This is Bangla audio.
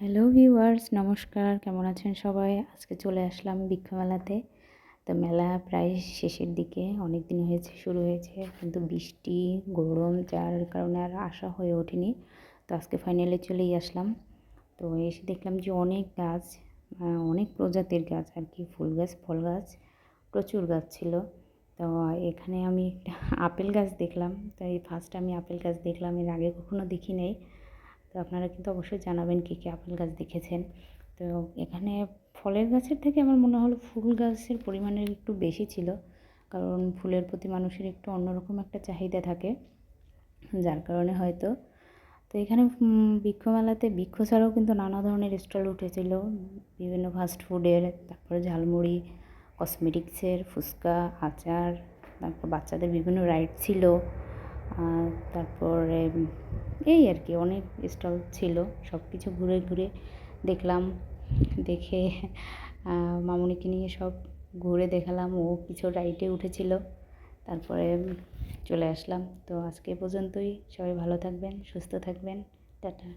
হ্যালো ভিউয়ার্স, নমস্কার। কেমন আছেন সবাই? আজকে চলে আসলাম বৃক্ষ মেলাতে। তো মেলা প্রায় শেষের দিকে, অনেক দিন হয়েছে শুরু হয়েছে, কিন্তু বৃষ্টি, গরম যার কারণে আর আসা হয়ে ওঠেনি। তো আজকে ফাইনালি চলেই আসলাম। তো এসে দেখলাম যে অনেক গাছ, অনেক প্রজাতির গাছ আর কি, ফুল গাছ, ফল গাছ, প্রচুর গাছ ছিল। তো এখানে আমি একটা আপেল গাছ দেখলাম। তো এই ফার্স্ট আমি আপেল গাছ দেখলাম, এর আগে কখনো দেখি নাই। তো আপনারা কিন্তু অবশ্যই জানাবেন কে কে আপেল গাছ দেখেছেন। তো এখানে ফলের গাছের থেকে আমার মনে হলো ফুল গাছের পরিমাণের একটু বেশি ছিল, কারণ ফুলের প্রতি মানুষের একটু অন্যরকম একটা চাহিদা থাকে, যার কারণে হয়তো। তো এখানে বৃক্ষ মেলাতে বৃক্ষ ছাড়াও কিন্তু নানা ধরনের স্টল উঠেছিল, বিভিন্ন ফাস্ট ফুডের, তারপরে ঝালমুড়ি, কসমেটিক্সের, ফুচকা, আচার, তারপর বাচ্চাদের বিভিন্ন রাইড ছিল। তারপরে এই আর কি অনেক স্টল ছিল। সব কিছু ঘুরে ঘুরে দেখলাম, দেখে মামুনিকে নিয়ে সব ঘুরে দেখালাম, ও কিছু রাইডে উঠেছিল। তারপরে চলে আসলাম। তো আজকে এ পর্যন্তই। সবাই ভালো থাকবেন, সুস্থ থাকবেন। টাটা।